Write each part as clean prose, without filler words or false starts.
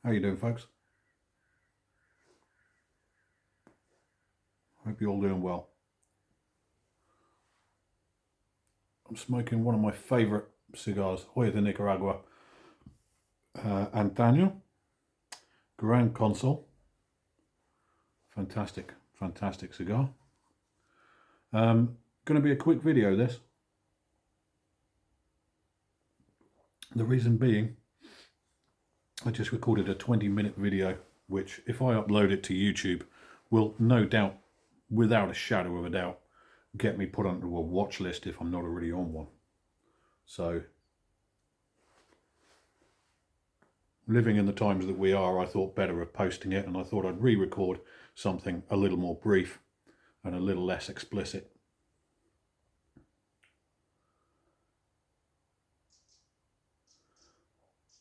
How you doing, folks? Hope you're all doing well. I'm smoking one of my favourite cigars, Hoya de Nicaragua, Antaño, Grand Consul. Fantastic, fantastic cigar. Going to be a quick video, this. The reason being, I just recorded a 20-minute video, which if I upload it to YouTube, will no doubt, without a shadow of a doubt, get me put onto a watch list if I'm not already on one. So, living in the times that we are, I thought better of posting it, and I thought I'd re-record something a little more brief and a little less explicit.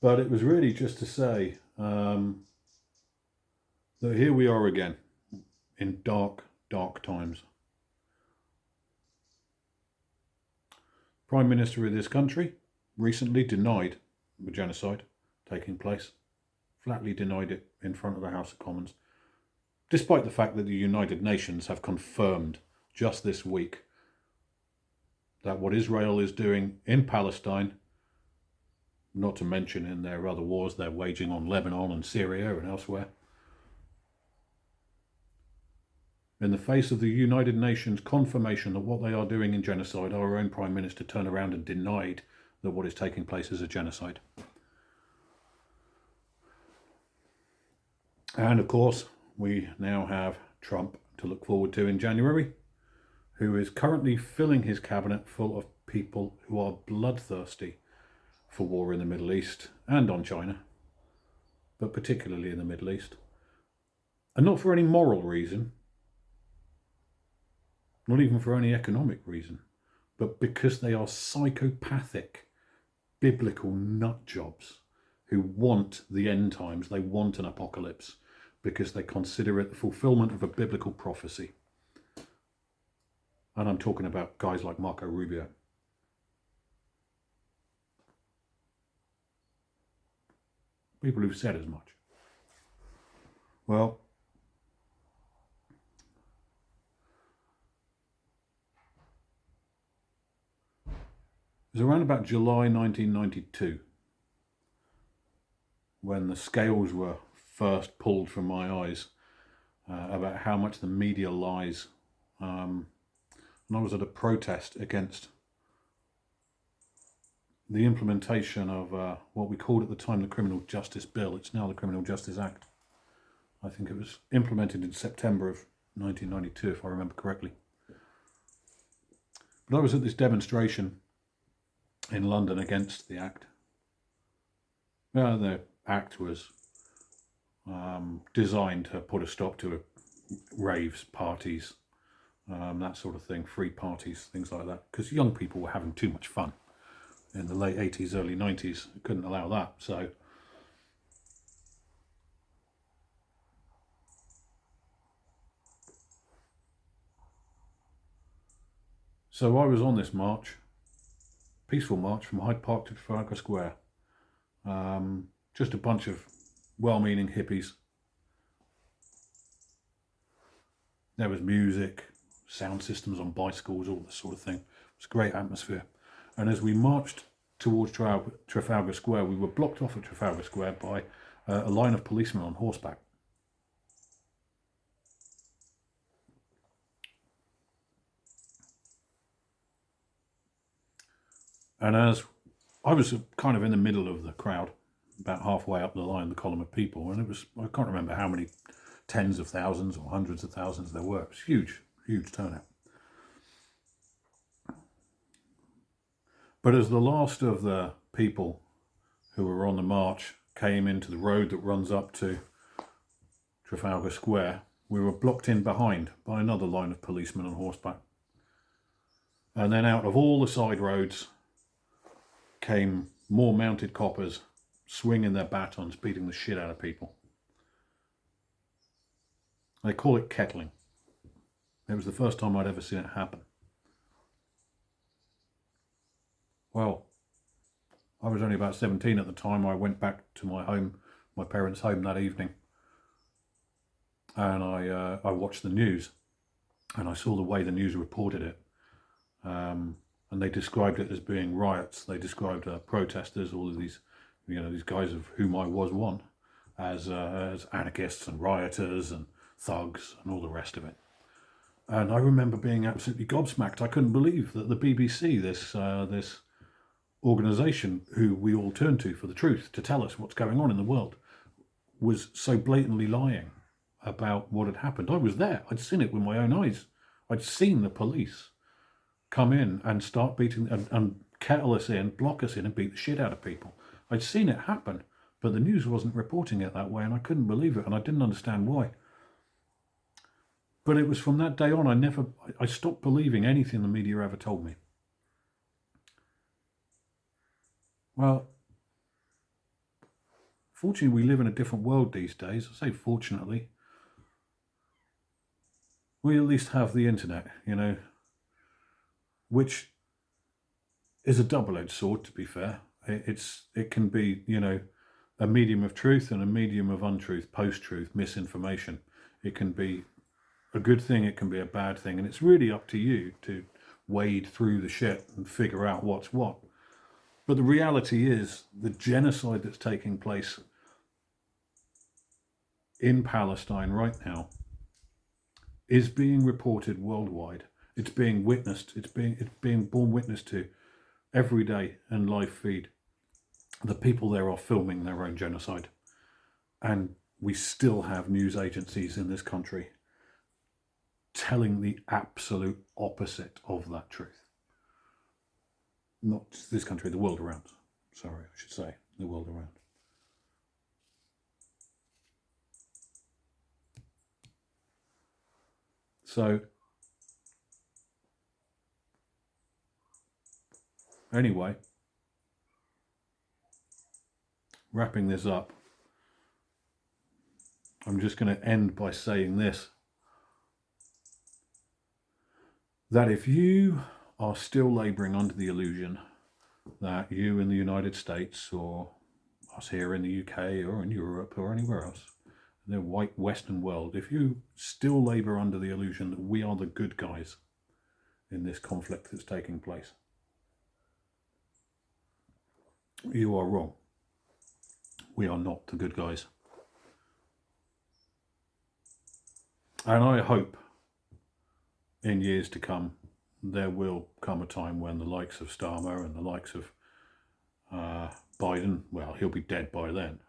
But it was really just to say that here we are again in dark, dark times. Prime Minister of this country recently denied the genocide taking place, flatly denied it in front of the House of Commons, despite the fact that the United Nations have confirmed just this week that what Israel is doing in Palestine, not to mention in their other wars they're waging on Lebanon and Syria and elsewhere, in the face of the United Nations confirmation that what they are doing in genocide, our own Prime Minister turned around and denied that what is taking place is a genocide. And of course, we now have Trump to look forward to in January, who is currently filling his cabinet full of people who are bloodthirsty for war in the Middle East and on China, but particularly in the Middle East. And not for any moral reason, not even for any economic reason, but because they are psychopathic, biblical nut jobs who want the end times. They want an apocalypse because they consider it the fulfillment of a biblical prophecy. And I'm talking about guys like Marco Rubio. People who've said as much. Well, it was around about July 1992 when the scales were first pulled from my eyes about how much the media lies. And I was at a protest against the implementation of what we called at the time the Criminal Justice Bill. It's now the Criminal Justice Act. I think it was implemented in September of 1992, if I remember correctly. But I was at this demonstration in London against the Act. The Act was designed to put a stop to raves, parties, that sort of thing, free parties, things like that, because young people were having too much fun in the late 80s, early 90s. Couldn't allow that. So I was on this march, peaceful march from Hyde Park to Trafalgar Square. Just a bunch of well-meaning hippies. There was music, sound systems on bicycles, all this sort of thing. It was a great atmosphere. And as we marched towards Trafalgar Square, we were blocked off at Trafalgar Square by a line of policemen on horseback. And as I was kind of in the middle of the crowd, about halfway up the line, the column of people, and it was, I can't remember how many tens of thousands or hundreds of thousands there were. It was huge, huge turnout. But as the last of the people who were on the march came into the road that runs up to Trafalgar Square, we were blocked in behind by another line of policemen on horseback. And then out of all the side roads came more mounted coppers swinging their batons, beating the shit out of people. They call it kettling. It was the first time I'd ever seen it happen. Well, I was only about 17 at the time. I went back to my home my parents' home that evening, and I watched the news, and I saw the way the news reported it, and they described it as being riots. They described protesters, all of these, these guys of whom I was one, as anarchists and rioters and thugs and all the rest of it. And I remember being absolutely gobsmacked. I couldn't believe that the BBC, this organisation who we all turn to for the truth, to tell us what's going on in the world, was so blatantly lying about what had happened. I was there. I'd seen it with my own eyes. I'd seen the police come in and start beating and kettle us in, block us in, and beat the shit out of people. I'd seen it happen, but the news wasn't reporting it that way, and I couldn't believe it, and I didn't understand why. But it was from that day on, I stopped believing anything the media ever told me. Well, fortunately, we live in a different world these days. I say fortunately. We at least have the internet, which is a double-edged sword, to be fair. It can be, a medium of truth and a medium of untruth, post-truth, misinformation. It can be a good thing, it can be a bad thing, and it's really up to you to wade through the shit and figure out what's what. But the reality is, the genocide that's taking place in Palestine right now is being reported worldwide. It's being witnessed. It's being borne witness to every day in live feed. The people there are filming their own genocide, and we still have news agencies in this country telling the absolute opposite of that truth. Not this country, the world around. Sorry, I should say, the world around. So, anyway, wrapping this up, I'm just going to end by saying this. That if you are still labouring under the illusion that you in the United States, or us here in the UK or in Europe or anywhere else, the white Western world, if you still labour under the illusion that we are the good guys in this conflict that's taking place, you are wrong. We are not the good guys. And I hope in years to come, there will come a time when the likes of Starmer and the likes of Biden, well, he'll be dead by then.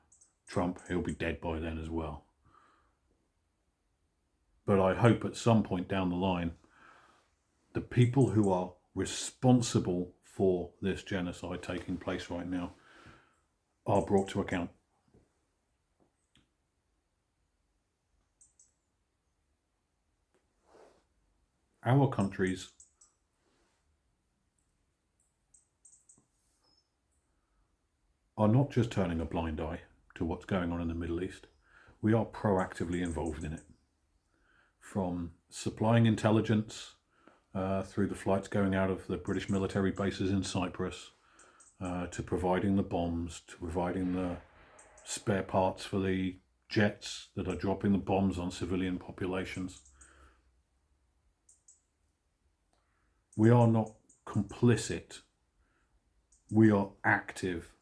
Trump, he'll be dead by then as well. But I hope at some point down the line, the people who are responsible for this genocide taking place right now are brought to account. Our countries are not just turning a blind eye to what's going on in the Middle East. We are proactively involved in it. From supplying intelligence through the flights going out of the British military bases in Cyprus, to providing the bombs, to providing the spare parts for the jets that are dropping the bombs on civilian populations. We are not complicit. We are active.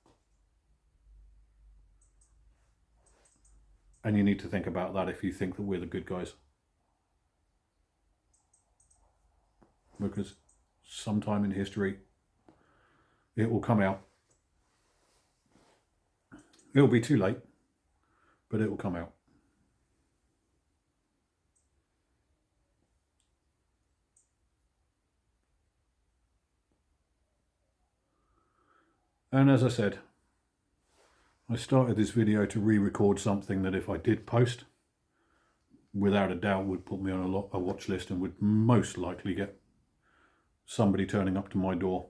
And you need to think about that if you think that we're the good guys. Because sometime in history, it will come out. It'll be too late, but it will come out. And as I said, I started this video to re-record something that if I did post, without a doubt would put me on a watch list and would most likely get somebody turning up to my door.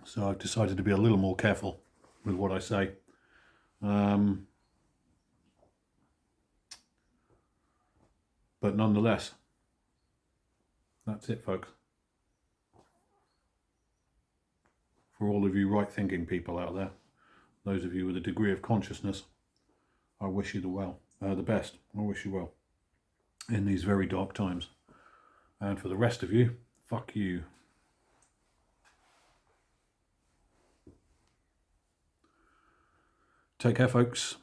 So I've decided to be a little more careful with what I say. But nonetheless, that's it, folks. for all of you right-thinking people out there, those of you with a degree of consciousness, I wish you the best. I wish you well in these very dark times. And for the rest of you, fuck you. Take care, folks.